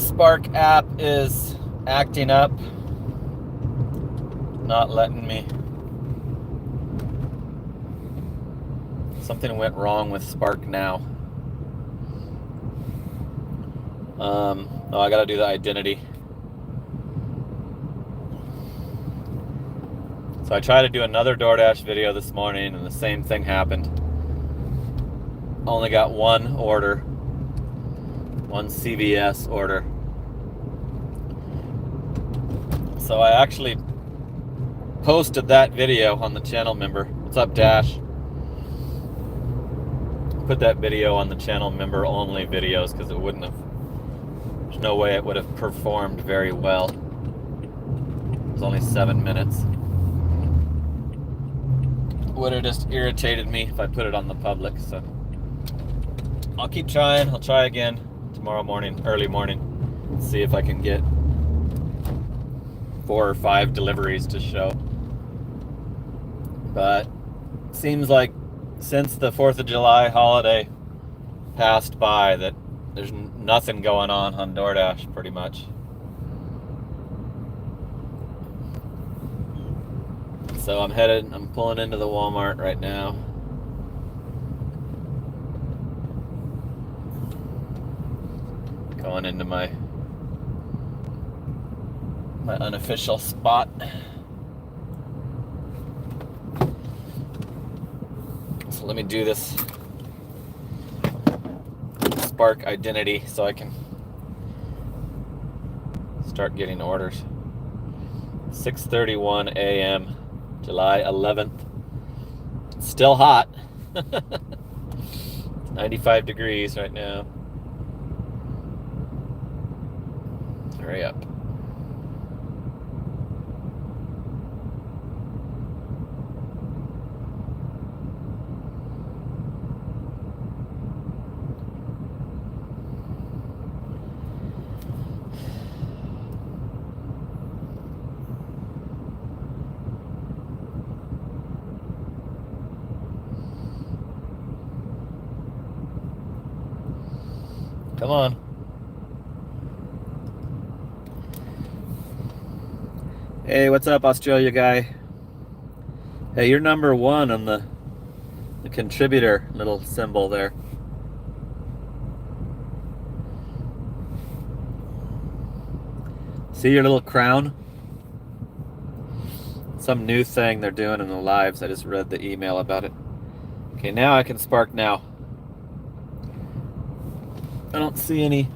Spark app is acting up, not letting me. Something went wrong with Spark now. Oh, I gotta do the identity. So I tried to do another DoorDash video this morning and the same thing happened. Only got one order, one CVS order. So I actually posted that video on the channel member. What's up, Dash? Put that video on the channel member only videos because it wouldn't have, there's no way it would have performed very well. It was only 7 minutes. Would have just irritated me if I put it on the public, so I'll keep trying. I'll try again tomorrow morning, early morning, see if I can get 4 or 5 deliveries to show. But seems like since the 4th of July holiday passed by that there's nothing going on DoorDash pretty much. So I'm pulling into the Walmart right now. Going into my unofficial spot. So let me do this Spark identity so I can start getting orders. 6:31 a.m. July 11th. It's still hot. 95 degrees right now. Hurry up. Come on. Hey, what's up, Australia guy? Hey, you're number 1 on the contributor little symbol there. See your little crown? Some new thing they're doing in the lives. I just read the email about it. Okay, now I can Spark now. I don't see any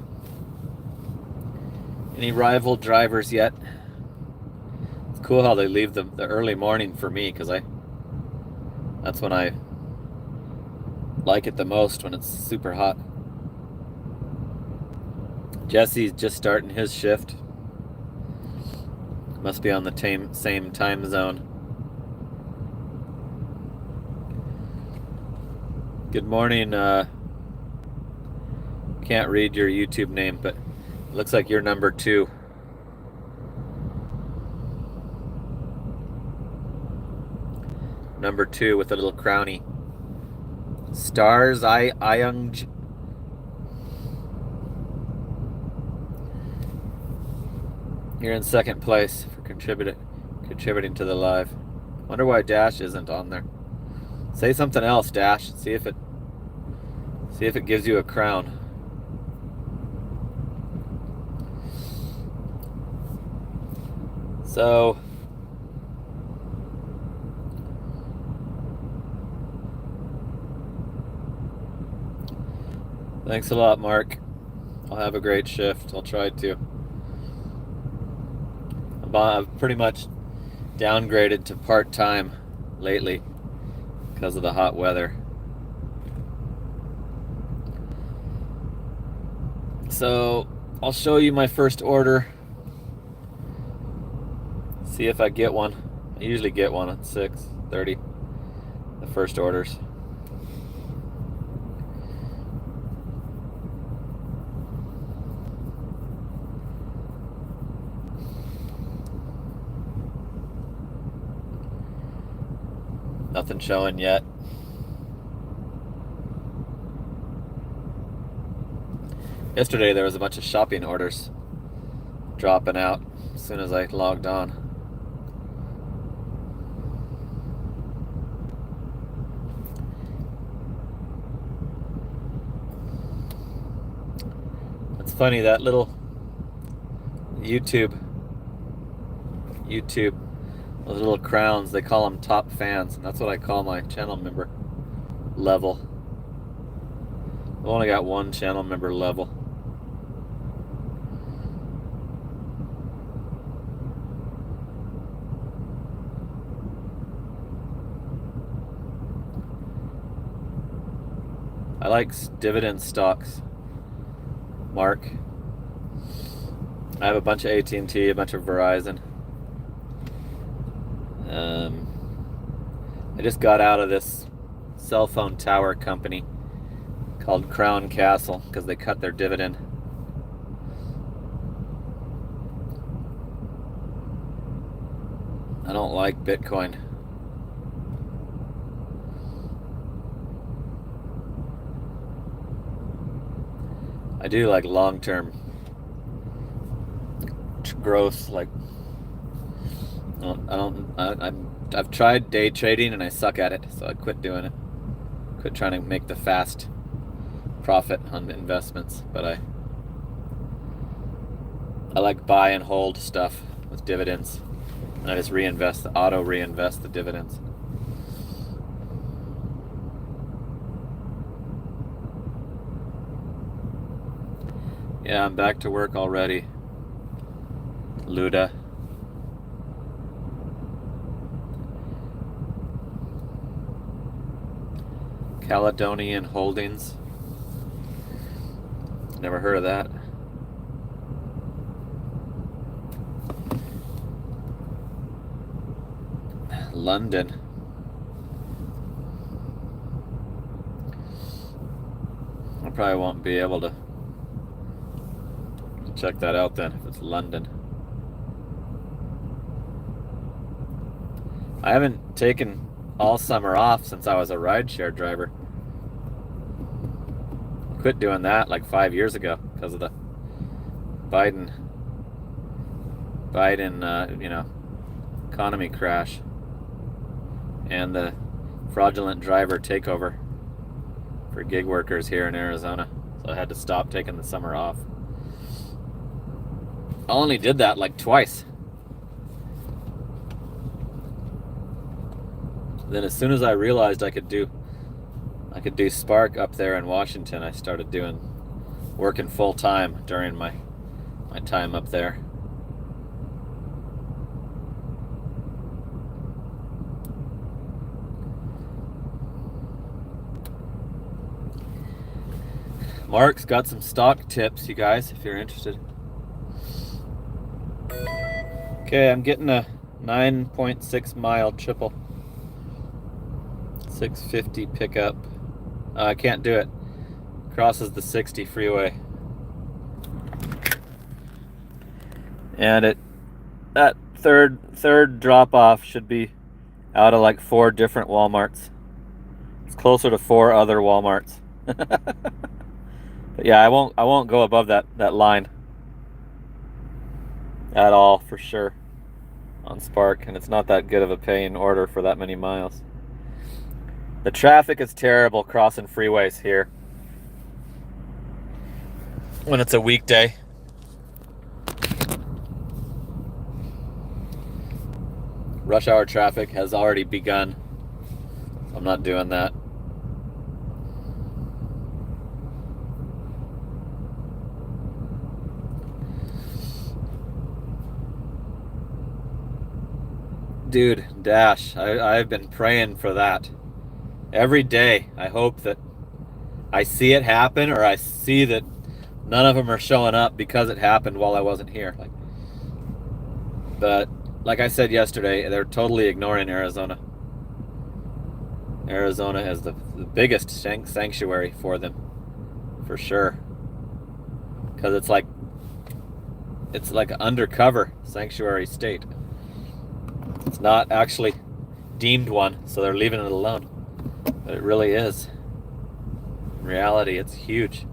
rival drivers yet. It's cool how they leave the early morning for me, because that's when I like it the most, when it's super hot. Jesse's just starting his shift. Must be on the same time zone. Good morning. Can't read your YouTube name, but it looks like you're number 2. Number 2 with a little crowny. Stars Iung. You're in 2nd place for contributing to the live. Wonder why Dash isn't on there. Say something else, Dash. See if it gives you a crown. So thanks a lot, Mark. I'll have a great shift. I'll try to. I've pretty much downgraded to part-time lately because of the hot weather. So I'll show you my first order. See if I get one. I usually get one at 6:30. The first orders. Nothing showing yet. Yesterday there was a bunch of shopping orders. dropping out as soon as I logged on. It's funny, that little YouTube, those little crowns, they call them top fans, and that's what I call my channel member level. I've only got one channel member level. I like dividend stocks, Mark. I have a bunch of AT&T, a bunch of Verizon. I just got out of this cell phone tower company called Crown Castle because they cut their dividend. I don't like Bitcoin. I do like long-term growth. Like, I've tried day trading and I suck at it, so I quit doing it. Quit trying to make the fast profit on the investments, but I like buy and hold stuff with dividends, and I just auto reinvest the dividends. Yeah, I'm back to work already. Luda. Caledonian Holdings. Never heard of that. London. I probably won't be able to check that out then if it's London. I haven't taken all summer off since I was a rideshare driver. Quit doing that like 5 years ago because of the Biden, economy crash and the fraudulent driver takeover for gig workers here in Arizona. So I had to stop taking the summer off. I only did that like twice. Then as soon as I realized I could do Spark up there in Washington, I started working full time during my time up there. Mark's got some stock tips, you guys, if you're interested. Okay, I'm getting a 9.6 mile triple. 650 pickup. I can't do it. Crosses the 60 freeway. And that third drop off should be out of like 4 different Walmarts. It's closer to 4 other Walmarts. But yeah, I won't go above that line at all for sure on Spark, and it's not that good of a paying order for that many miles. The traffic is terrible crossing freeways here when it's a weekday. Rush hour traffic has already begun. I'm not doing that. Dude, Dash, I've been praying for that. Every day, I hope that I see it happen, or I see that none of them are showing up because it happened while I wasn't here. But like I said yesterday, they're totally ignoring Arizona. Arizona is the biggest sanctuary for them, for sure. Because it's like an undercover sanctuary state. It's not actually deemed one, so they're leaving it alone. But it really is. In reality, it's huge.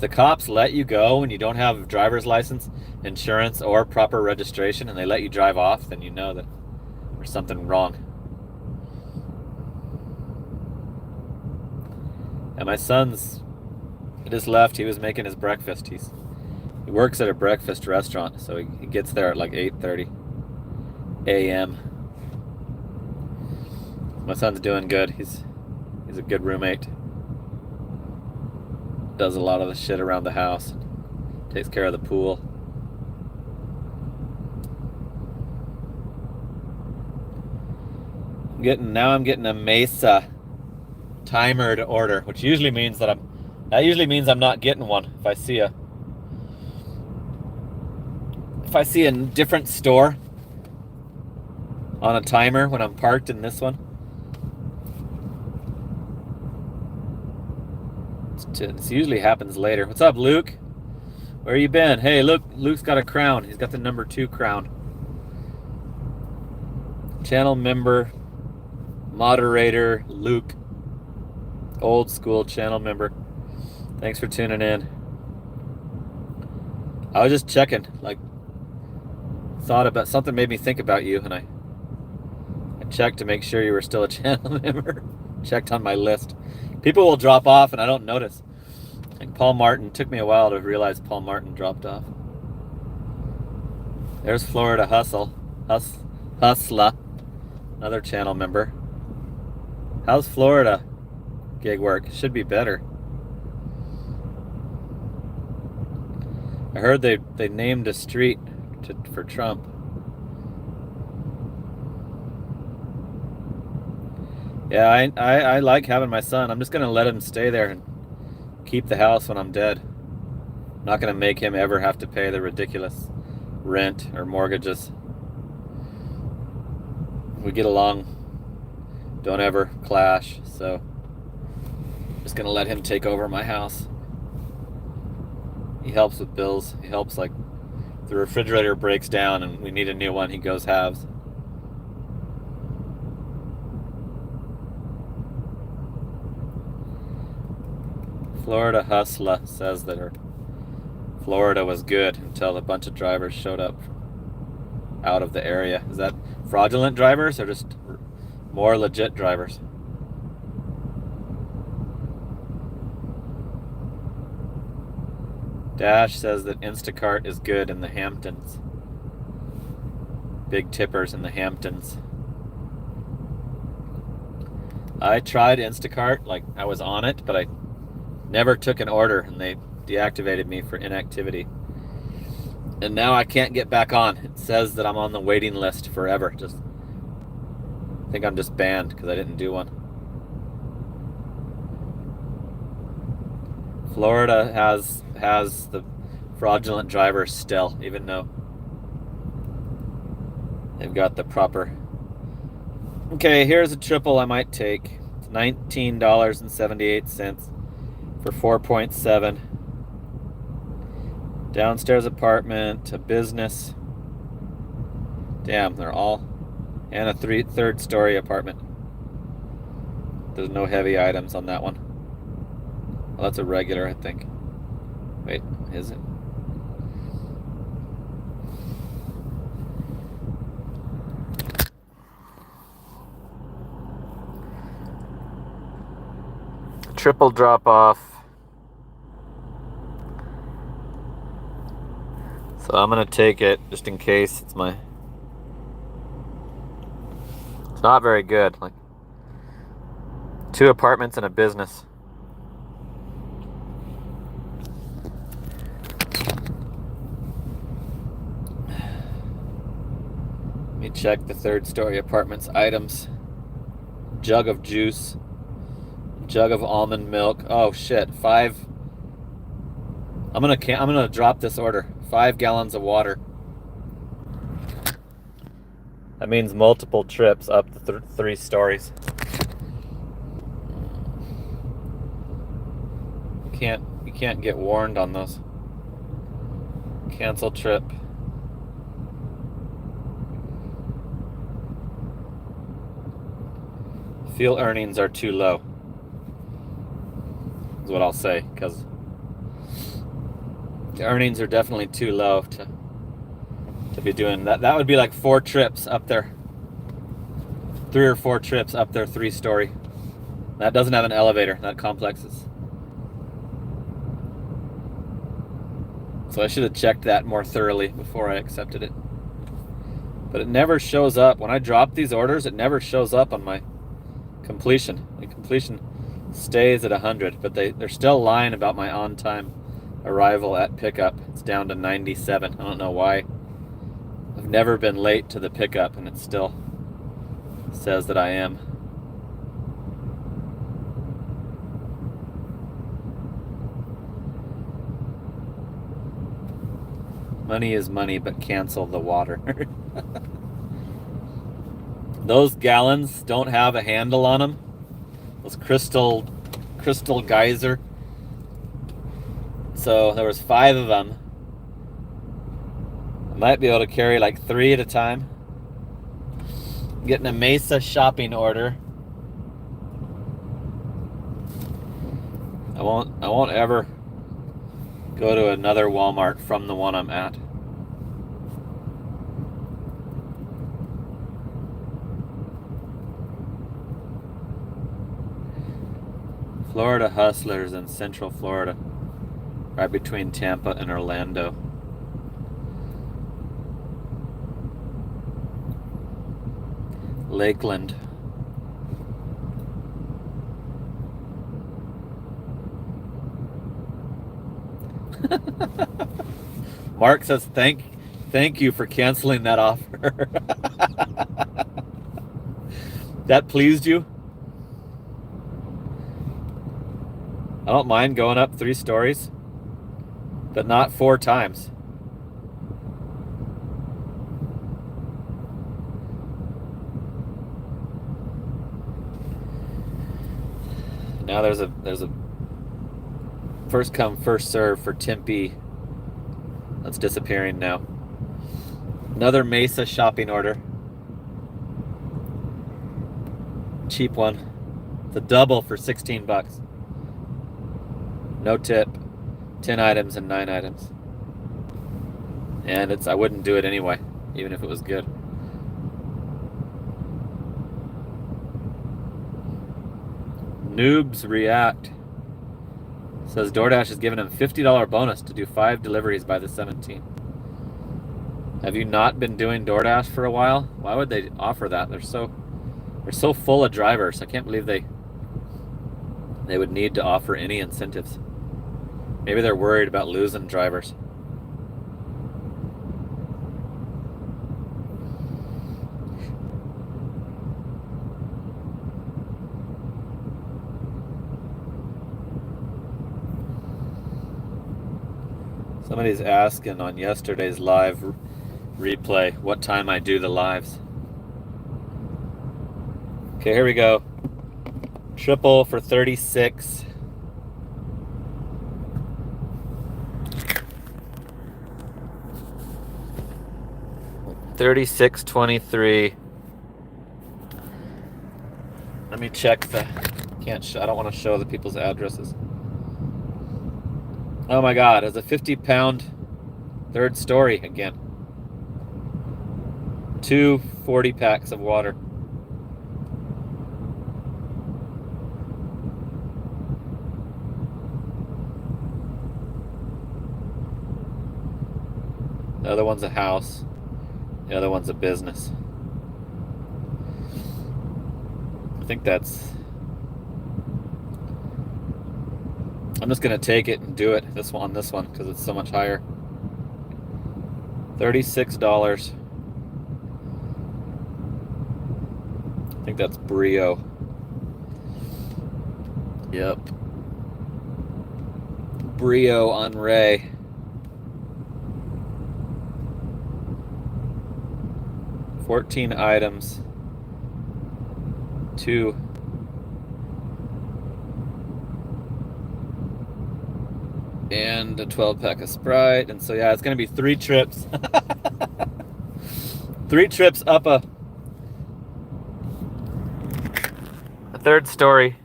the cops let you go and you don't have a driver's license, insurance, or proper registration, and they let you drive off, then you know that there's something wrong. And my son's just left. He was making his breakfast. He works at a breakfast restaurant, so he gets there at like 8:30 a.m. My son's doing good. He's a good roommate. Does a lot of the shit around the house. Takes care of the pool. I'm getting a Mesa timered order, which usually means that I'm not getting one. If I see a different store on a timer when I'm parked in this one, it usually happens later. What's up, Luke? Where you been? Hey, look, Luke's got a crown. He's got the number 2 crown. Channel member, moderator, Luke. Old school channel member. Thanks for tuning in. I was just checking, thought about something, made me think about you, and I checked to make sure you were still a channel member. Checked on my list. People will drop off and I don't notice. Like Paul Martin, took me a while to realize Paul Martin dropped off. There's Florida Hustla, another channel member. How's Florida gig work? Should be better. I heard they named a street for Trump. Yeah, I like having my son. I'm just gonna let him stay there and keep the house when I'm dead. I'm not gonna make him ever have to pay the ridiculous rent or mortgages. We get along, don't ever clash, so I'm just gonna let him take over my house. He helps with bills. He helps, like, the refrigerator breaks down and we need a new one, he goes halves. Florida Hustler says that Florida was good until a bunch of drivers showed up out of the area. Is that fraudulent drivers or just more legit drivers? Dash says that Instacart is good in the Hamptons. Big tippers in the Hamptons. I tried Instacart, like I was on it, but I never took an order and they deactivated me for inactivity. And now I can't get back on. It says that I'm on the waiting list forever. I think I'm just banned because I didn't do one. Florida has the fraudulent drivers still, even though they've got the proper. Okay, here's a triple I might take. It's $19.78 for 4.7. Downstairs apartment, a business. Damn, they're all. And a third story apartment. There's no heavy items on that one. Well, that's a regular, I think. Wait, is it? Triple drop off. So I'm gonna take it just in case it's not very good. Like 2 apartments and a business. Let me check the third story apartment's items. Jug of juice. Jug of almond milk. Oh shit, 5. I'm gonna drop this order. 5 gallons of water. That means multiple trips up the 3 stories. You can't get warned on those. Cancel trip. Fuel earnings are too low. Is what I'll say, because The earnings are definitely too low to be doing that. That would be like 4 trips up there. 3 or 4 trips up there, 3-story. That doesn't have an elevator. That complex is. So I should have checked that more thoroughly before I accepted it. But it never shows up. When I drop these orders, it never shows up on my completion. My completion stays at 100, but they're still lying about my on-time arrival at pickup. It's down to 97. I don't know why. I've never been late to the pickup, and it still says that I am. Money is money, but cancel the water. Those gallons don't have a handle on them. Those crystal geyser. So there was 5 of them. I might be able to carry like 3 at a time. I'm getting a Mesa shopping order. I won't ever go to another Walmart from the one I'm at. Florida Hustlers in Central Florida, right between Tampa and Orlando. Lakeland. Mark says thank you for canceling that offer. That pleased you? I don't mind going up 3 stories, but not 4 times. Now there's a first come first serve for Tempe. That's disappearing now. Another Mesa shopping order. Cheap one. It's a double for 16 bucks. No tip. 10 items and 9 items. And I wouldn't do it anyway, even if it was good. Noobs React says DoorDash is giving him $50 bonus to do 5 deliveries by the 17th. Have you not been doing DoorDash for a while? Why would they offer that? They're so full of drivers. I can't believe they would need to offer any incentives. Maybe they're worried about losing drivers. Somebody's asking on yesterday's live replay what time I do the lives. Okay, here we go. Triple for 36. $36.23. Let me check the. I don't want to show the people's addresses. Oh my God! It's a 50-pound 3rd story again. 2 40-packs of water. The other one's a house. The other one's a business. I think that's. I'm just gonna take it and do it. This one, because it's so much higher. $36. I think that's Brio. Yep. Brio on Ray. $14 items. 2. And a 12-pack of Sprite. And so, yeah, it's going to be 3 trips. 3 trips up a 3rd story.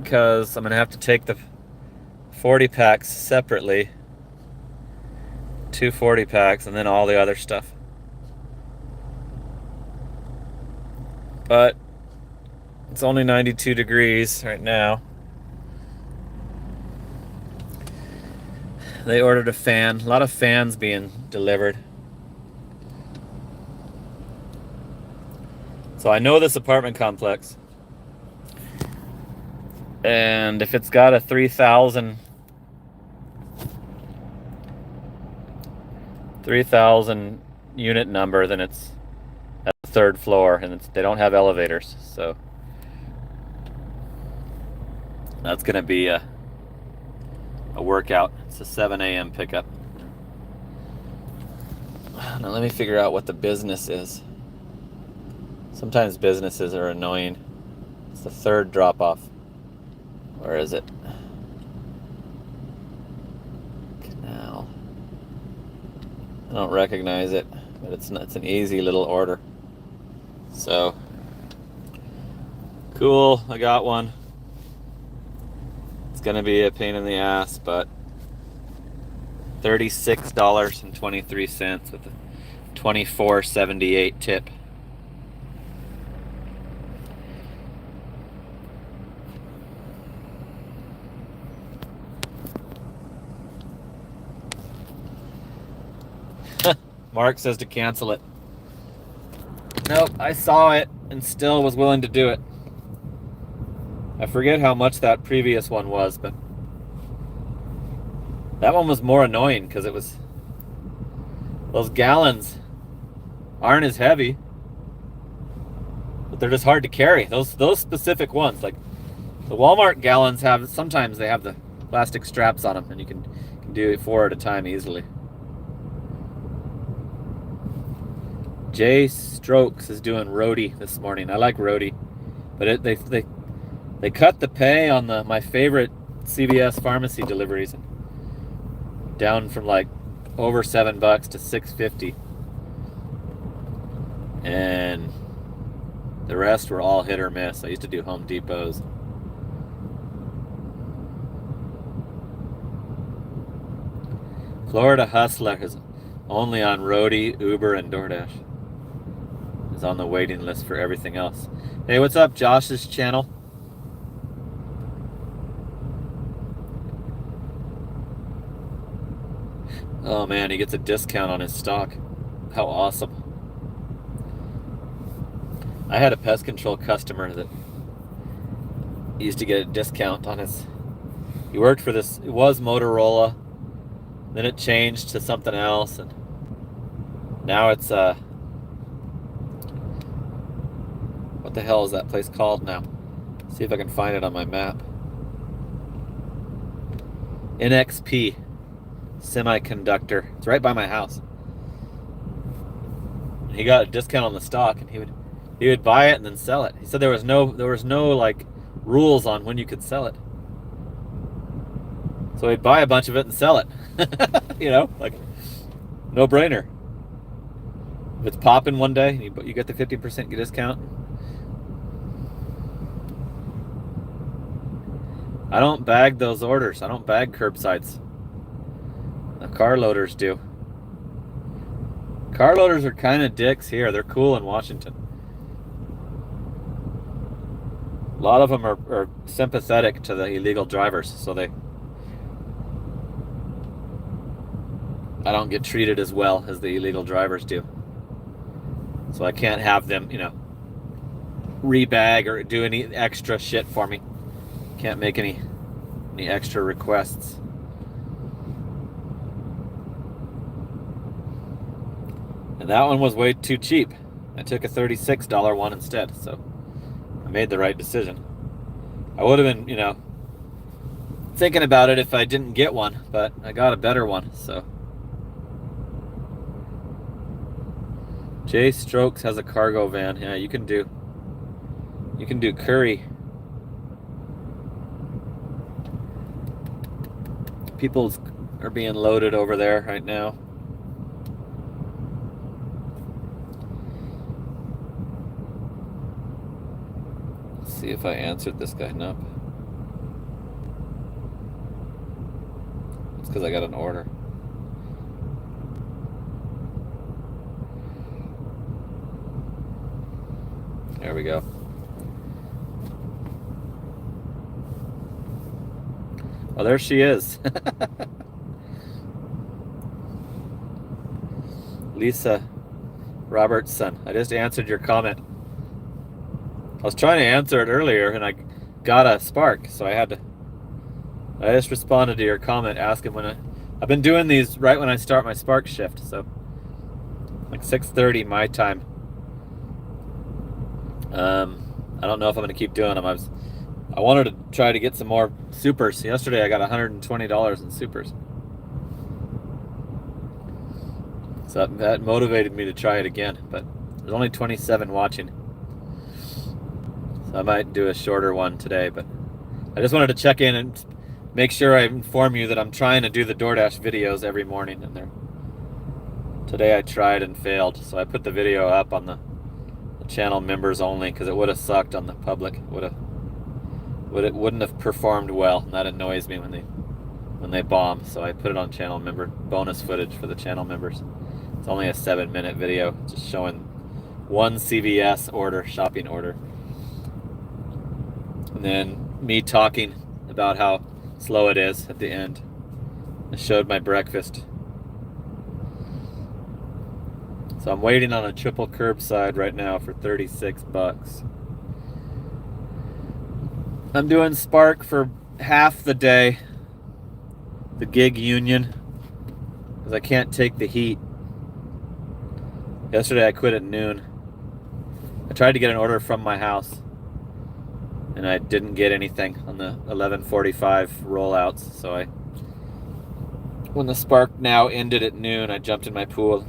because I'm going to have to take the 40 packs separately. 2 40 packs and then all the other stuff. But it's only 92 degrees right now. They ordered a fan. A lot of fans being delivered. So I know this apartment complex. And if it's got a 3,000 unit number, then it's at the 3rd floor, and they don't have elevators, so that's gonna be a workout. It's a 7 a.m. pickup. Now let me figure out what the business is. Sometimes businesses are annoying. It's the 3rd drop-off. Where is it? Canal. I don't recognize it, but it's an easy little order. So, cool, I got one. It's gonna be a pain in the ass, but $36.23 with a $24.78 tip. Mark says to cancel it. Nope, I saw it and still was willing to do it. I forget how much that previous one was, but that one was more annoying because it was, those gallons aren't as heavy, but they're just hard to carry. Those specific ones, like the Walmart gallons sometimes they have the plastic straps on them, and you can do 4 at a time easily. Jay Strokes is doing roadie this morning. I like roadie, but they cut the pay on my favorite CVS pharmacy deliveries down from like over $7 to $6.50, and the rest were all hit or miss. I used to do Home Depots. Florida Hustler is only on roadie, Uber, and DoorDash. Is on the waiting list for everything else. Hey, what's up, Josh's channel? Oh man, he gets a discount on his stock. How awesome. I had a pest control customer that used to get a discount on his, he worked for this, it was Motorola, then it changed to something else, and now it's what the hell is that place called now? See if I can find it on my map. NXP Semiconductor. It's right by my house. He got a discount on the stock, and he would buy it and then sell it. He said there was no like rules on when you could sell it. So he'd buy a bunch of it and sell it. You know, like no brainer. If it's popping one day, you get the 50% discount. I don't bag those orders. I don't bag curbsides. The car loaders do. Car loaders are kind of dicks here. They're cool in Washington. A lot of them are sympathetic to the illegal drivers, so I don't get treated as well as the illegal drivers do. So I can't have them, you know, rebag or do any extra shit for me. Can't make any extra requests. And that one was way too cheap. I took a $36 one instead, so I made the right decision. I would have been, you know, thinking about it if I didn't get one, but I got a better one, so. Jay Strokes has a cargo van. Yeah, you can do curry. People are being loaded over there right now. Let's see if I answered this guy. Nope. It's because I got an order. There we go. Well, there she is. Lisa Robertson. I just answered your comment. I was trying to answer it earlier and I got a spark, so I just responded to your comment asking I've been doing these right when I start my spark shift, so like 6:30 my time. I don't know if I'm going to keep doing them. I wanted to try to get some more supers. Yesterday I got $120 in supers. So that motivated me to try it again, but there's only 27 watching. So I might do a shorter one today, but I just wanted to check in and make sure I inform you that I'm trying to do the DoorDash videos every morning, and today I tried and failed. So I put the video up on the channel members only because it would have sucked on the public. It wouldn't have performed well, and that annoys me when they bomb. So I put it on channel member bonus footage for the channel members. It's only a 7-minute video just showing one CVS shopping order, and then me talking about how slow it is at the end. I showed my breakfast. So I'm waiting on a triple curbside right now for $36. I'm doing Spark for half the day, the gig union, because I can't take the heat. Yesterday I quit at noon. I tried to get an order from my house, and I didn't get anything on the 11:45 rollouts. So when the Spark now ended at noon, I jumped in my pool.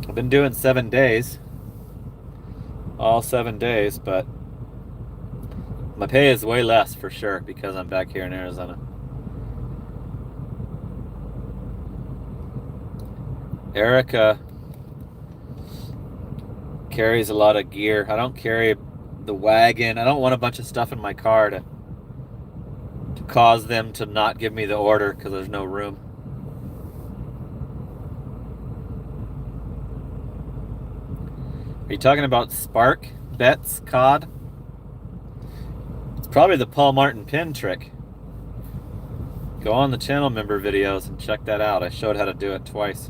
I've been doing 7 days, all 7 days, but my pay is way less for sure because I'm back here in Arizona. Erica carries a lot of gear. I don't carry the wagon. I don't want a bunch of stuff in my car to cause them to not give me the order because there's no room. Are you talking about Spark Bets COD? It's probably the Paul Martin pin trick. Go on the channel member videos and check that out. I showed how to do it twice.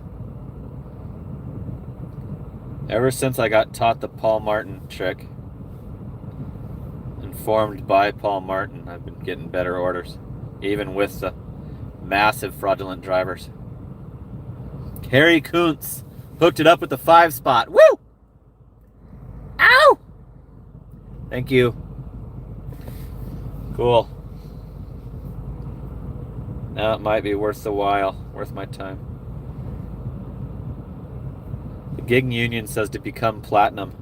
Ever since I got taught the Paul Martin trick, informed by Paul Martin, I've been getting better orders, even with the massive fraudulent drivers. Harry Kuntz hooked it up with the 5-spot. Woo! Ow! Thank you. Cool. Now it might be worth the while, worth my time. The gig union says to become platinum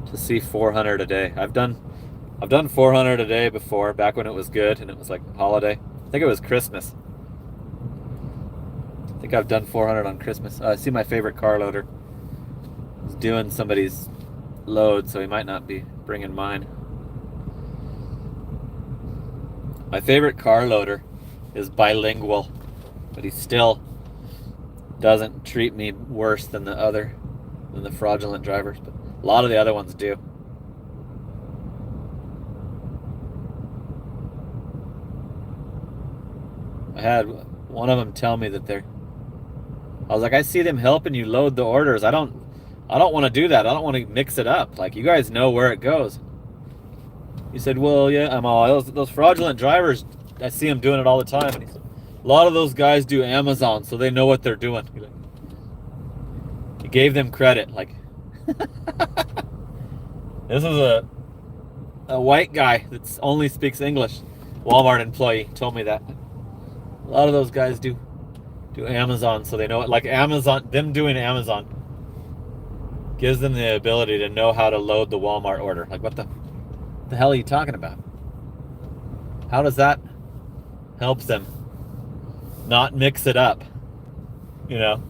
to see 400 a day. I've done 400 a day before, back when it was good and it was like holiday. I think it was Christmas. I think I've done 400 on Christmas. I see my favorite car loader is doing somebody's load, so he might not be bringing mine. My favorite car loader is bilingual, but he still doesn't treat me worse than the fraudulent drivers, but a lot of the other ones do. I had one of them tell me that I was like, I see them helping you load the orders. I don't want to do that. I don't want to mix it up. Like, you guys know where it goes. He said, well, yeah, I'm all those fraudulent drivers. I see them doing it all the time. And he said, a lot of those guys do Amazon, so they know what they're doing. He gave them credit. Like, this is a white guy that only speaks English. Walmart employee told me that. A lot of those guys do Amazon, so they know it. Like Amazon, them doing Amazon gives them the ability to know how to load the Walmart order. Like, what the hell are you talking about? How does that help them not mix it up? You know,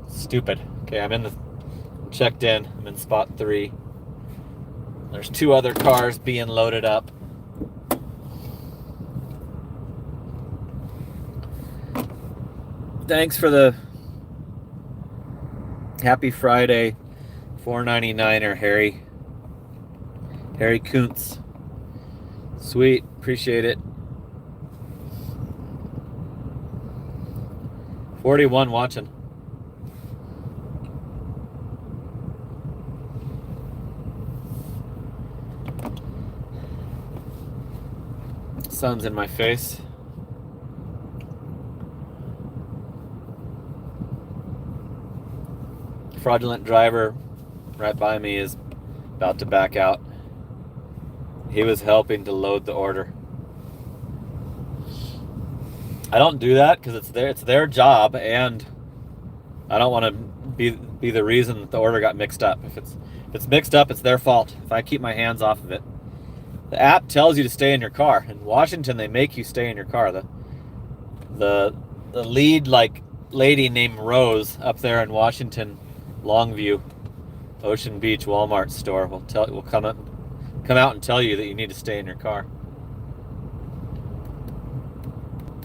stupid. Okay, I'm checked in. I'm in spot 3. There's 2 other cars being loaded up. Thanks for the happy Friday $4.99er, Harry Kuntz. Sweet, appreciate it. 41 watching. Sun's in my face. Fraudulent driver right by me is about to back out. He was helping to load the order. I don't do that because it's their job, and I don't want to be the reason that the order got mixed up. If it's mixed up, it's their fault. If I keep my hands off of it. The app tells you to stay in your car. In Washington, they make you stay in your car. The lead lady named Rose up there in Washington, Longview, Ocean Beach Walmart store will come out and tell you that you need to stay in your car.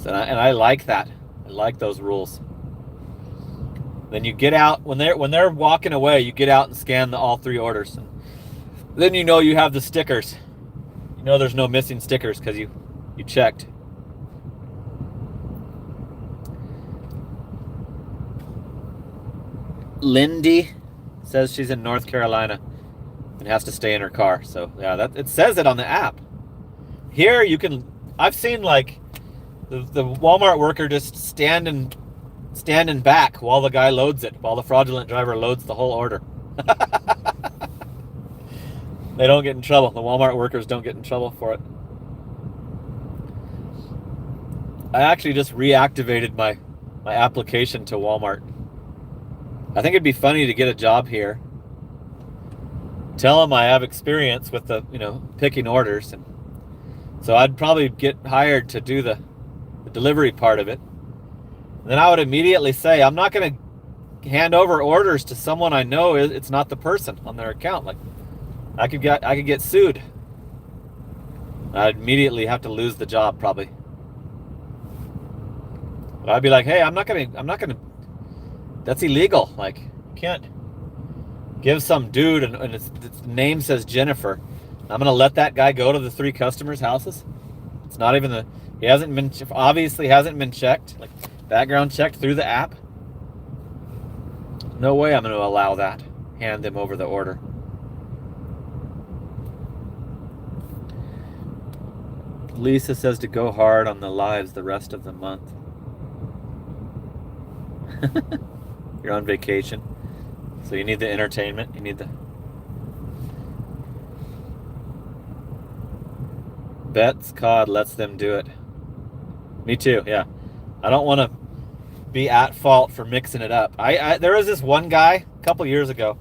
So, and I like that. I like those rules. Then you get out when they're walking away. You get out and scan all 3 orders. And then you know you have the stickers. You know there's no missing stickers because you checked. Lindy says she's in North Carolina and has to stay in her car. So yeah, it says it on the app. Here I've seen the Walmart worker just standing back while the guy loads it, while the fraudulent driver loads the whole order. They don't get in trouble. The Walmart workers don't get in trouble for it. I actually just reactivated my application to Walmart. I think it'd be funny to get a job here. Tell them I have experience with the, picking orders, and so I'd probably get hired to do the delivery part of it. And then I would immediately say, I'm not going to hand over orders to someone I know it's not the person on their account. I could get sued. I'd immediately have to lose the job probably. But I'd be like, hey, I'm not gonna. That's illegal. You can't give some dude and its name says Jennifer. I'm gonna let that guy go to the 3 customers' houses. It's not even he obviously hasn't been checked, background checked through the app. No way I'm gonna allow that. Hand them over the order. Lisa says to go hard on the lives the rest of the month. You're on vacation, so you need the entertainment. You need the Bet's COD lets them do it. Me too. Yeah, I don't want to be at fault for mixing it up. There was this one guy a couple years ago.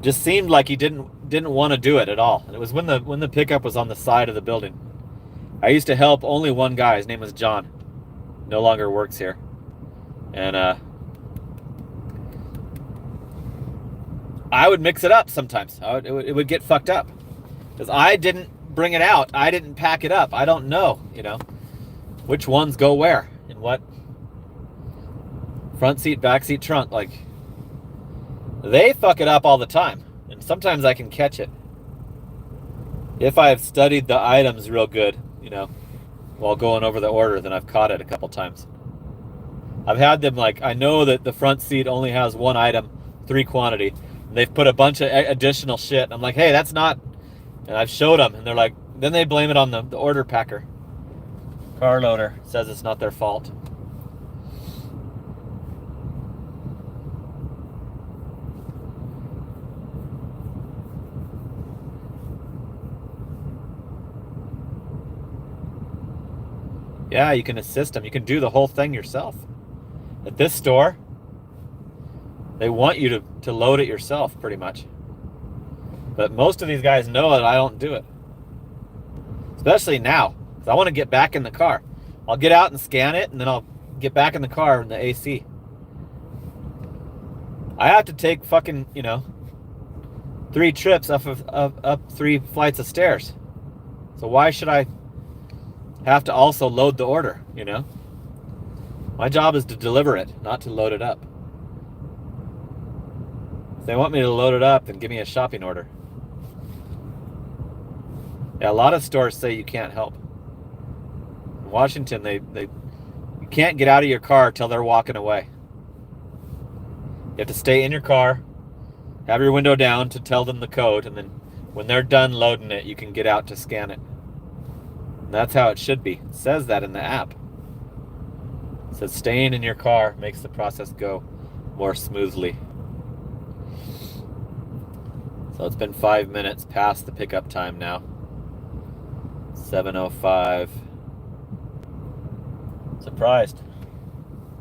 Just seemed like he didn't want to do it at all. And it was when the pickup was on the side of the building. I used to help only one guy. His name was John. No longer works here. And I would mix it up sometimes. It would get fucked up because I didn't bring it out. I didn't pack it up. I don't know, which ones go where and what. Front seat, back seat, trunk. They fuck it up all the time, and sometimes I can catch it if I have studied the items real good, while going over the order. Then I've caught it a couple times. I've had them I know that the front seat only has 1 item, 3 quantity. And they've put a bunch of additional shit. And I'm like, hey, that's not. And I've showed them, and they're like, then they blame it on the order packer. Car loader says it's not their fault. Yeah, you can assist them. You can do the whole thing yourself. At this store, they want you to load it yourself, pretty much. But most of these guys know that I don't do it. Especially now, because I want to get back in the car. I'll get out and scan it, and then I'll get back in the car in the AC. I have to take fucking, 3 trips up 3 flights of stairs. So why should I have to also load the order, you know? My job is to deliver it, not to load it up. If they want me to load it up, then give me a shopping order. Yeah, a lot of stores say you can't help. In Washington, you can't get out of your car till they're walking away. You have to stay in your car, have your window down to tell them the code, and then when they're done loading it, you can get out to scan it. And that's how it should be. It says that in the app. It says staying in your car makes the process go more smoothly. So it's been 5 minutes past the pickup time now. 7:05. Surprised.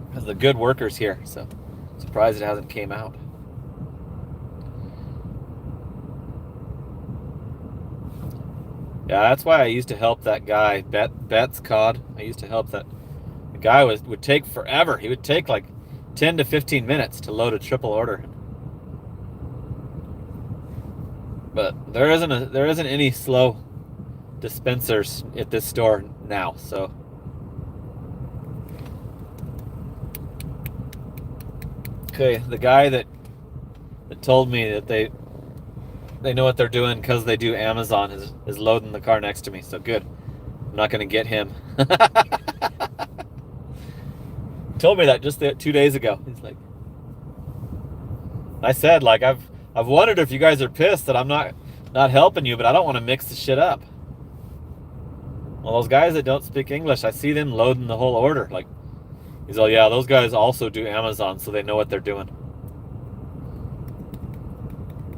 Because the good workers here, so surprised it hasn't came out. Yeah, that's why I used to help that guy, Bet's Cod. I used to help that. The guy would take forever. He would take like 10 to 15 minutes to load a triple order. But there isn't any slow dispensers at this store now, so okay, the guy that told me that they know what they're doing because they do Amazon is loading the car next to me, so good. I'm not going to get him. Told me that just 2 days ago. He's like, I said, like, I've wondered if you guys are pissed that I'm not helping you, but I don't want to mix the shit up. Well, those guys that don't speak English, I see them loading the whole order. Like, he's all, yeah, those guys also do Amazon, so they know what they're doing.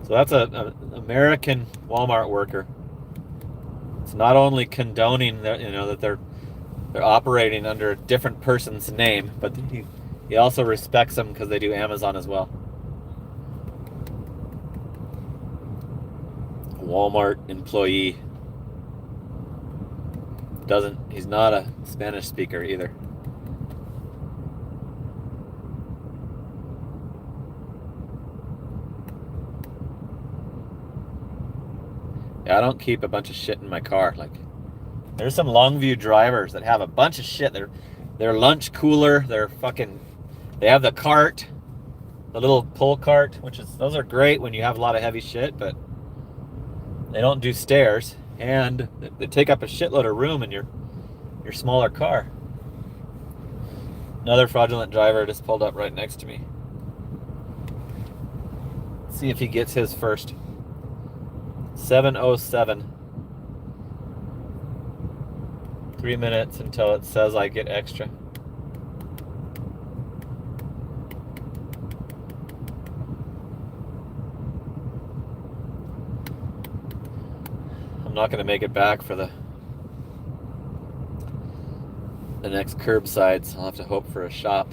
So that's an American Walmart worker. It's not only condoning that, that they're operating under a different person's name, but he also respects them because they do Amazon as well. Walmart employee. He's not a Spanish speaker either. Yeah, I don't keep a bunch of shit in my car. Like, there's some Longview drivers that have a bunch of shit. Their lunch cooler, they have the cart, the little pull cart, those are great when you have a lot of heavy shit, but they don't do stairs, and they take up a shitload of room in your smaller car. Another fraudulent driver just pulled up right next to me. Let's see if he gets his first. 7:07. 3 minutes until it says I get extra. I'm not going to make it back for the next curbside, so I'll have to hope for a shop.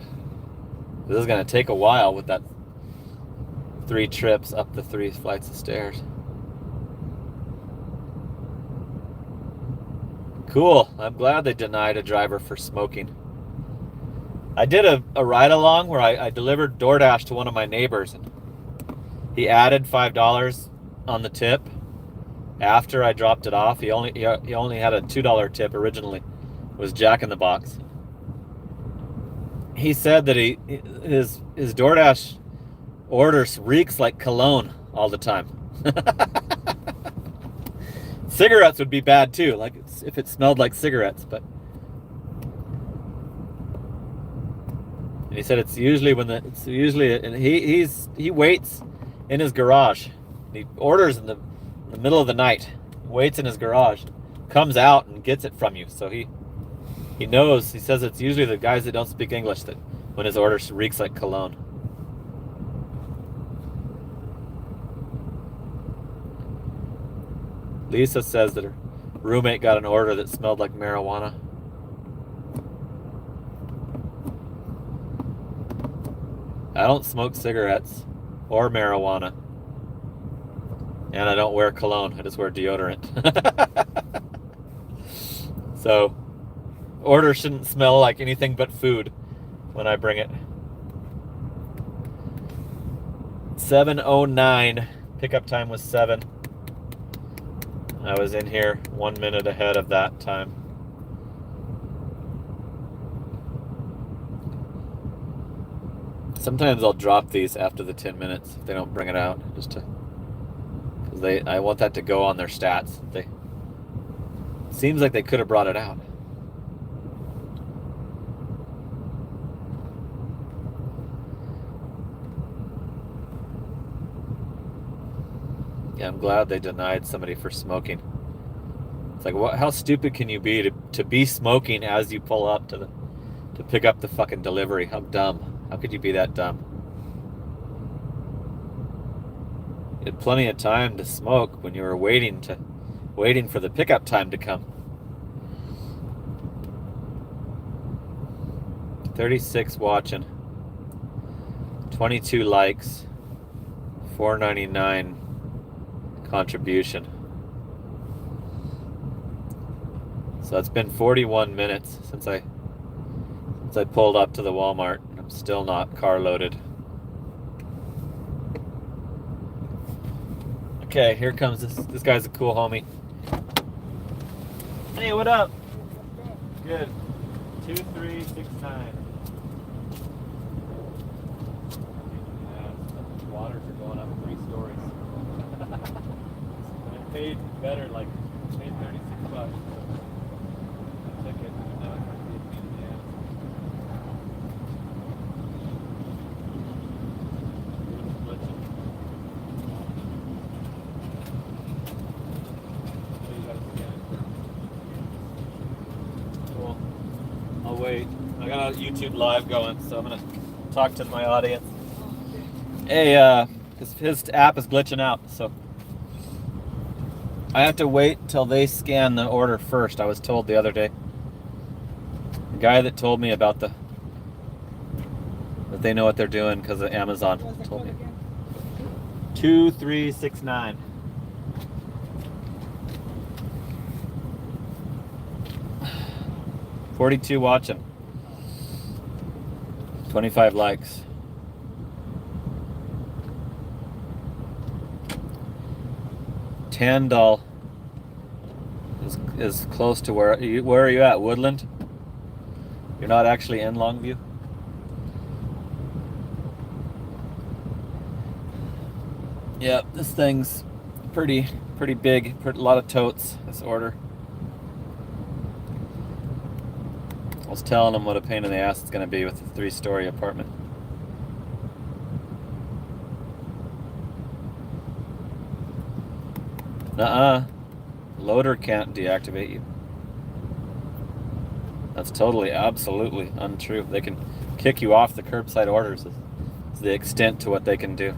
This is going to take a while with that 3 trips up the 3 flights of stairs. Cool. I'm glad they denied a driver for smoking. I did a ride along where I delivered DoorDash to one of my neighbors, and he added $5 on the tip after I dropped it off. He only had a $2 tip originally. It was Jack in the Box. He said that his DoorDash orders reeks like cologne all the time. Cigarettes would be bad too, like if it smelled like cigarettes, but. And he said it's usually and he waits in his garage. He orders in the middle of the night, waits in his garage, comes out and gets it from you. So he knows. He says it's usually the guys that don't speak English that when his order reeks like cologne. Lisa says that her roommate got an order that smelled like marijuana. I don't smoke cigarettes or marijuana. And I don't wear cologne. I just wear deodorant. So, order shouldn't smell like anything but food when I bring it. 7:09. Pickup time was 7. I was in here 1 minute ahead of that time. Sometimes I'll drop these after the 10 minutes if they don't bring it out, just to, because I want that to go on their stats. Seems like they could have brought it out. Yeah, I'm glad they denied somebody for smoking. It's like, what? How stupid can you be to be smoking as you pull up to pick up the fucking delivery? How dumb? How could you be that dumb? You had plenty of time to smoke when you were waiting for the pickup time to come. 36 watching, 22 likes, 4.99 contribution. So it's been 41 minutes since I pulled up to the Walmart. I'm still not car loaded. Okay, here comes this guy's a cool homie. Hey, what up? Good. 2369. Waters are going up 3 stories. And it paid better, like paid $36. Ticket. Now it's going to be a pain in the ass. Cool. I'll wait. I got a YouTube live going, so I'm gonna talk to my audience. Hey, his app is glitching out, so I have to wait till they scan the order first. I was told the other day. The guy that told me about that they know what they're doing because of Amazon told me. 2369. $42 watching. 25 likes. $10 is close to where are you at? Woodland? You're not actually in Longview? Yeah, this thing's pretty big. A lot of totes, this order. I was telling them what a pain in the ass it's going to be with a 3-story apartment. Loader can't deactivate you. That's totally, absolutely untrue. They can kick you off the curbside orders. Is the extent to what they can do.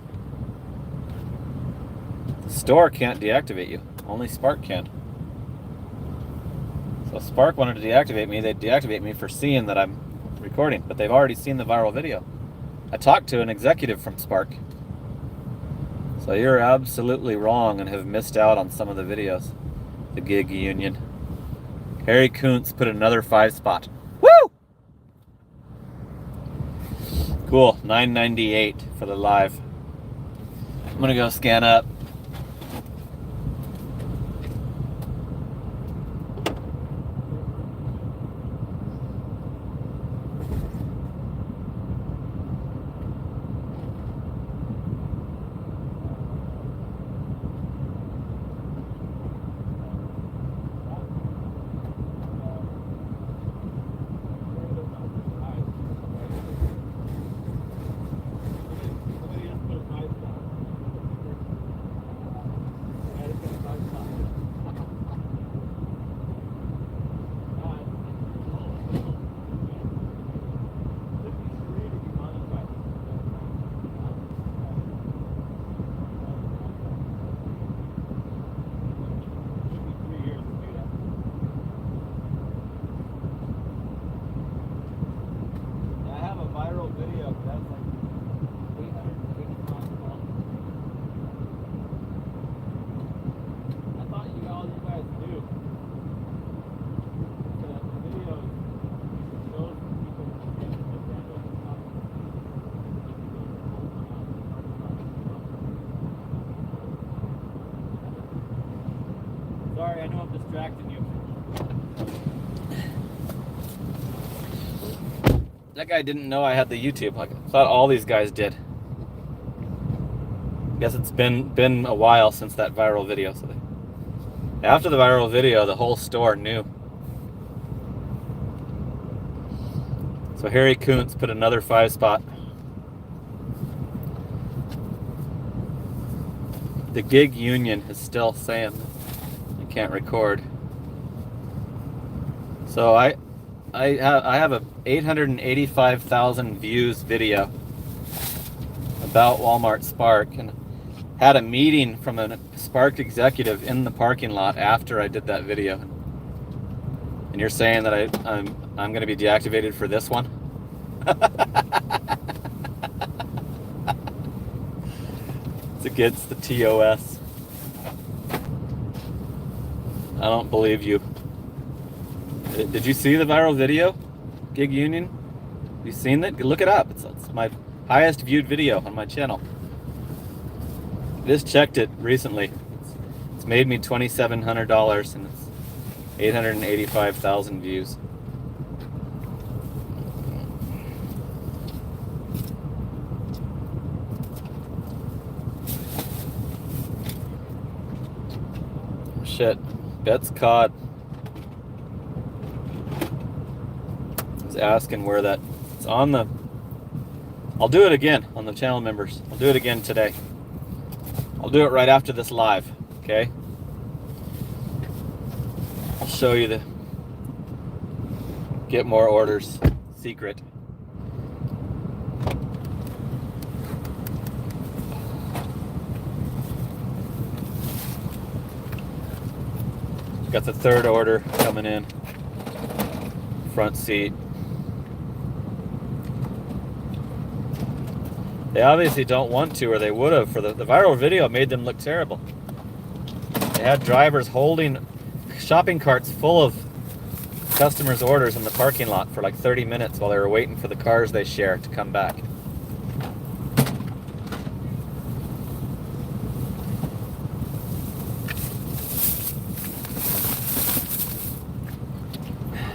The store can't deactivate you. Only Spark can. So if Spark wanted to deactivate me, they'd deactivate me for seeing that I'm recording, but they've already seen the viral video. I talked to an executive from Spark. So you're absolutely wrong and have missed out on some of the videos. The gig union. Harry Kuntz put another 5 spot. Woo! Cool, $9.98 for the live. I'm gonna go scan up. Sorry, I know I'm distracting you. That guy didn't know I had the YouTube. I thought all these guys did. Guess it's been a while since that viral video. So after the viral video, the whole store knew. So Harry Kuntz put another 5-spot. The gig union is still saying I can't record. So I have a 885,000 views video about Walmart Spark, and had a meeting from a Spark executive in the parking lot after I did that video. And you're saying that I'm going to be deactivated for this one? It's against the TOS. I don't believe you. Did you see the viral video? Gig Union? You seen it? Look it up. It's my highest viewed video on my channel. Just checked it recently. It's made me $2,700 and it's 885,000 views. Shit. Bet's caught. He's asking where that... It's on the... I'll do it again on the channel members. I'll do it again today. I'll do it right after this live, okay? I'll show you the get more orders secret. Got the third order coming in. Front seat. They obviously don't want to, or they would have. For the viral video made them look terrible. They had drivers holding shopping carts full of customers' orders in the parking lot for like 30 minutes while they were waiting for the cars they share to come back.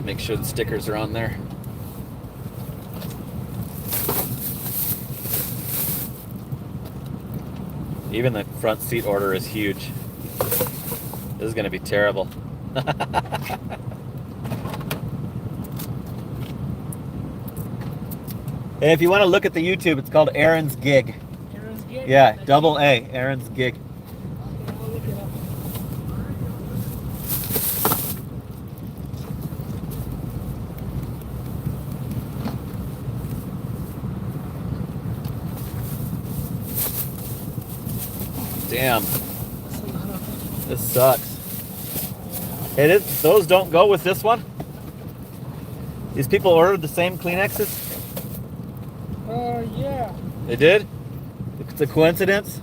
Make sure the stickers are on there. Even the front seat order is huge. This is going to be terrible. Hey, if you want to look at the YouTube, it's called Aaron's Gig. Aaron's Gig? Yeah, double A, Aaron's Gig. Okay, I'll look it up. Damn. This sucks. Hey, those don't go with this one? These people ordered the same Kleenexes? Yeah. They did? It's a coincidence?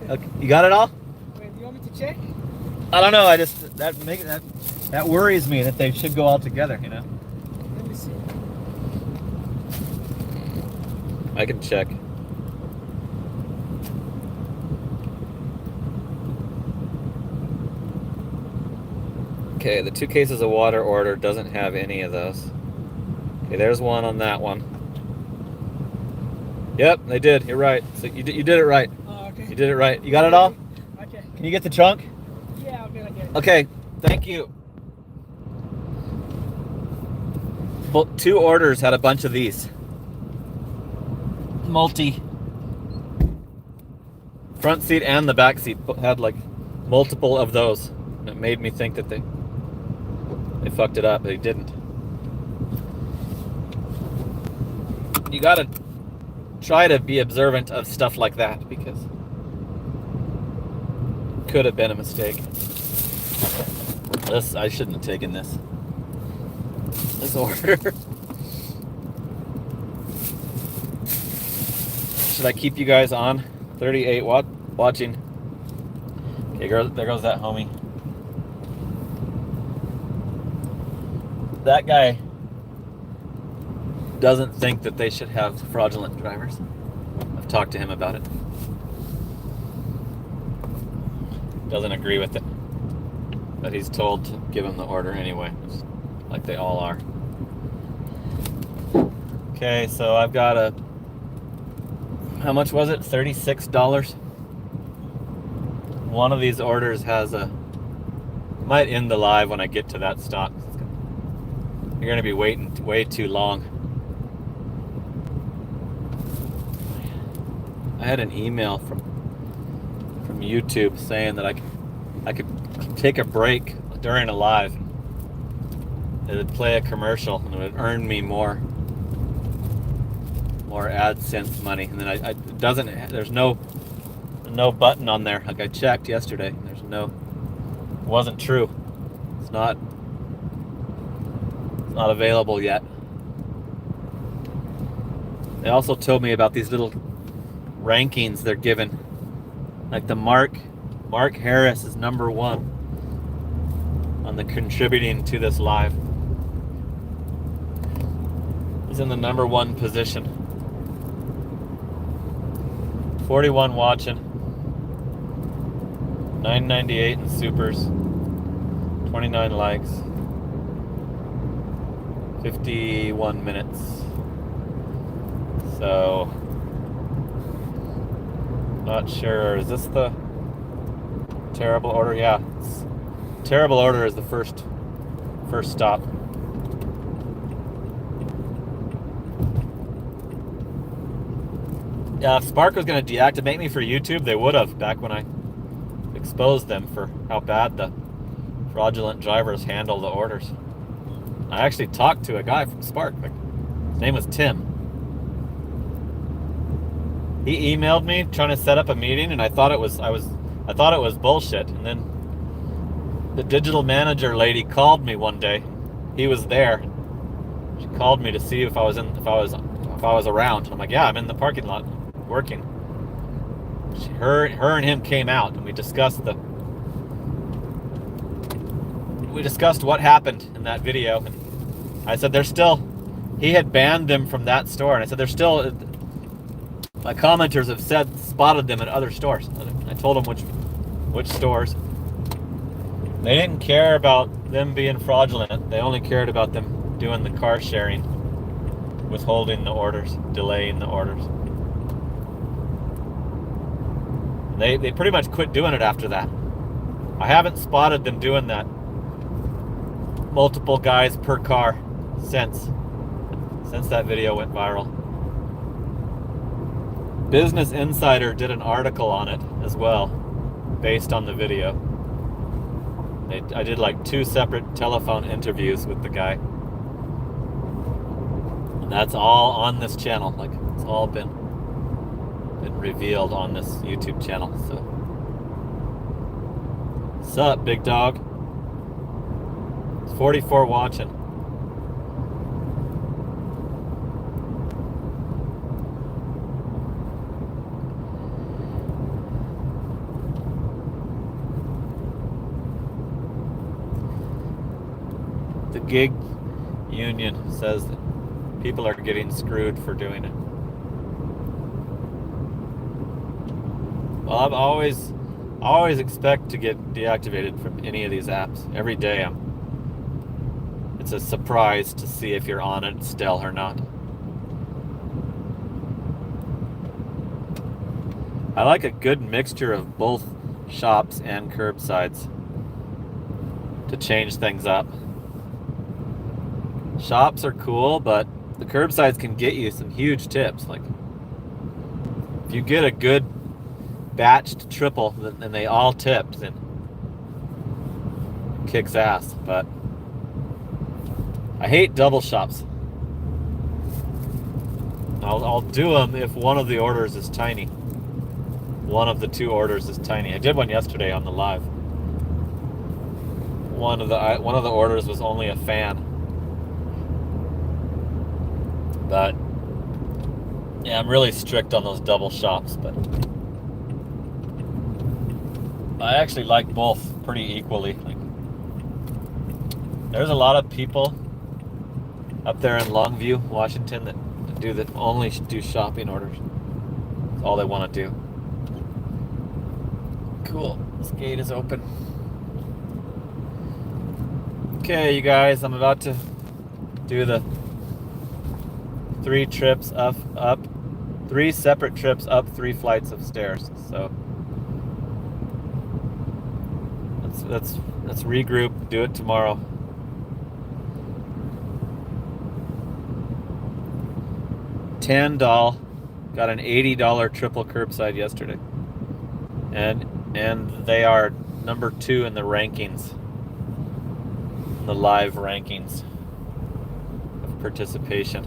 Okay. You got it all? Wait, do you want me to check? I don't know, that worries me that they should go all together, you know? Let me see. I can check. Okay, the 2 cases of water order doesn't have any of those. Okay, there's one on that one. Yep, they did. You're right. So you did it right. Oh, okay. You did it right. You got it all? Okay. Can you get the trunk? Yeah, I'll get it. Okay, thank you. Well, 2 orders had a bunch of these. Multi. Front seat and the back seat had like multiple of those. And it made me think that they fucked it up, but they didn't. You gotta try to be observant of stuff like that because it could have been a mistake. I shouldn't have taken this order. Should I keep you guys on? 38 watching. Okay, there goes that homie. That guy doesn't think that they should have fraudulent drivers. I've talked to him about it. Doesn't agree with it. But he's told to give him the order anyway, like they all are. Okay, so I've got a, how much was it? $36. One of these orders has a, might end the live when I get to that stop. You're gonna be waiting way too long. I had an email from YouTube saying that I could take a break during a live. It would play a commercial and it would earn me more AdSense money. And then it doesn't, there's no button on there. Like I checked yesterday, there's no, it wasn't true. It's not available yet. They also told me about these little rankings they're given. Like the Mark Harris is number 1 on the contributing to this live. He's in the number 1 position. 41 watching. 998 in supers. 29 likes. 51 minutes. So, not sure. Is this the terrible order? Yeah. Terrible order is the first stop. Yeah, if Spark was going to deactivate me for YouTube, they would have back when I exposed them for how bad the fraudulent drivers handle the orders. I actually talked to a guy from Spark. His name was Tim. He emailed me trying to set up a meeting, and I thought it was bullshit. And then the digital manager lady called me one day. He was there. She called me to see if I was around. I'm like, yeah, I'm in the parking lot working. Her and him came out, and we discussed what happened in that video. And I said he had banned them from that store, and I said my commenters have spotted them at other stores. I told them which stores. They didn't care about them being fraudulent. They only cared about them doing the car sharing, withholding the orders, delaying the orders. They pretty much quit doing it after that. I haven't spotted them doing that. Multiple guys per car since that video went viral. Business Insider did an article on it as well, based on the video. I did like 2 separate telephone interviews with the guy. And that's all on this channel. Like, it's all been revealed on this YouTube channel. So, what's up, big dog? It's 44 watching. The gig union says that people are getting screwed for doing it. Well, I've always expect to get deactivated from any of these apps. Every day it's a surprise to see if you're on it still or not. I like a good mixture of both shops and curbsides to change things up. Shops are cool, but the curbsides can get you some huge tips. Like, if you get a good batched triple and they all tipped, then it kicks ass. But I hate double shops. I'll do them if one of the orders is tiny. One of the 2 orders is tiny. I did one yesterday on the live. One of the orders was only a fan. But yeah, I'm really strict on those double shops, but I actually like both pretty equally. Like, there's a lot of people up there in Longview, Washington, that only do shopping orders. That's all they want to do. Cool. This gate is open. Okay, you guys, I'm about to do the 3 trips up 3 separate trips up 3 flights of stairs. So let's regroup, do it tomorrow. $10 got an $80 triple curbside yesterday, and they are number 2 in the rankings, in the live rankings of participation.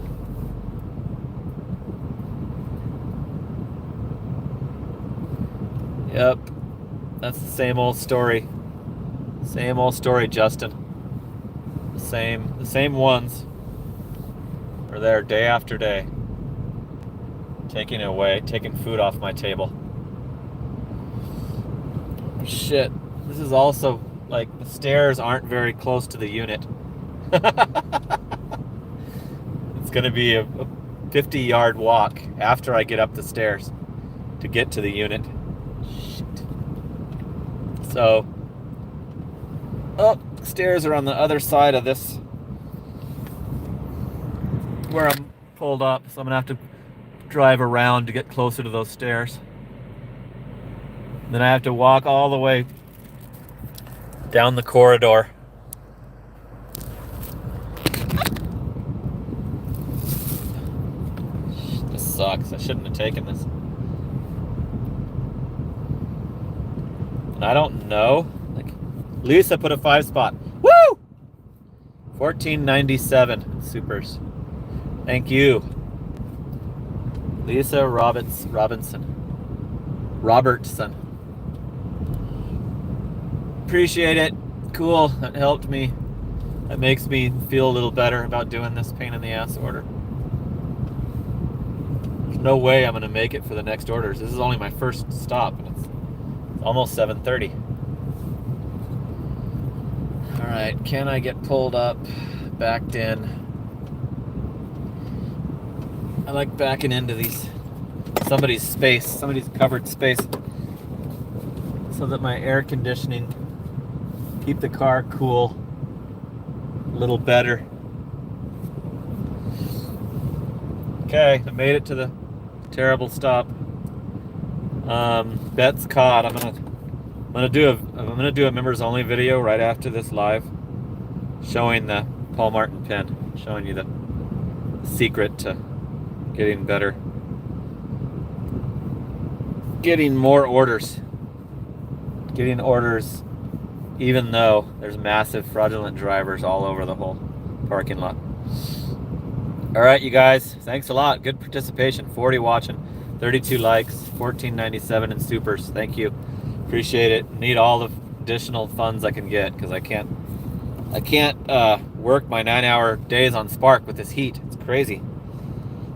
Yep, that's the same old story. Same old story, Justin. The same ones are there day after day, taking food off my table. Shit, this is also like the stairs aren't very close to the unit. It's gonna be a 50-yard walk after I get up the stairs to get to the unit. So, stairs are on the other side of this, where I'm pulled up, so I'm gonna have to drive around to get closer to those stairs. Then I have to walk all the way down the corridor. This sucks. I shouldn't have taken this. And I don't know. Like, Lisa put a 5 spot. Woo! $14.97 supers. Thank you, Lisa Robertson. Appreciate it. Cool. That helped me. That makes me feel a little better about doing this pain in the ass order. There's no way I'm going to make it for the next orders. This is only my first stop, and it's almost 7:30. All right, can I get pulled up, backed in? I like backing into somebody's space, somebody's covered space, so that my air conditioning keep the car cool a little better. Okay, I made it to the terrible stop. Bet's caught. I'm gonna do a members only video right after this live, showing the Paul Martin pen, showing you the secret to getting better, getting more orders, even though there's massive fraudulent drivers all over the whole parking lot. All right, you guys, thanks a lot. Good participation. 40 watching, 32 likes, $14.97 in supers. Thank you. Appreciate it. Need all the additional funds I can get, because I can't work my 9-hour days on Spark with this heat. It's crazy.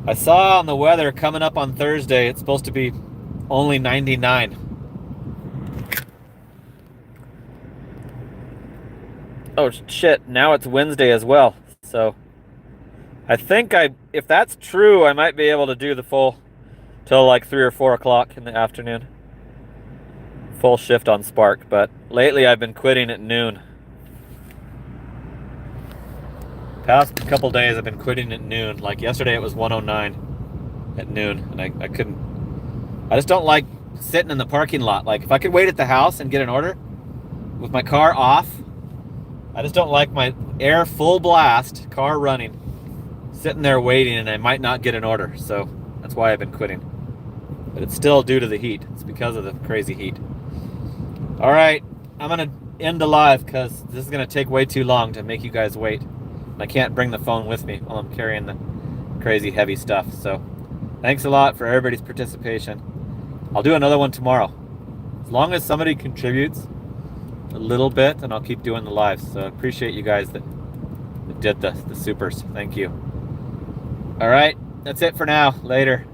I saw on the weather coming up on Thursday, it's supposed to be only 99. Oh shit, now it's Wednesday as well. So I think if that's true, I might be able to do the full till like 3 or 4 o'clock in the afternoon. Full shift on Spark, but lately I've been quitting at noon. Past couple days I've been quitting at noon. Like yesterday it was 109 at noon, and I couldn't. I just don't like sitting in the parking lot. Like if I could wait at the house and get an order with my car off, I just don't like my air full blast, car running, sitting there waiting, and I might not get an order. So that's why I've been quitting. But it's still due to the heat. It's because of the crazy heat. All right, I'm gonna end the live because this is gonna take way too long to make you guys wait. I can't bring the phone with me while I'm carrying the crazy heavy stuff. So thanks a lot for everybody's participation. I'll do another one tomorrow. As long as somebody contributes a little bit, and I'll keep doing the lives. So I appreciate you guys that did the supers. Thank you. All right, that's it for now. Later.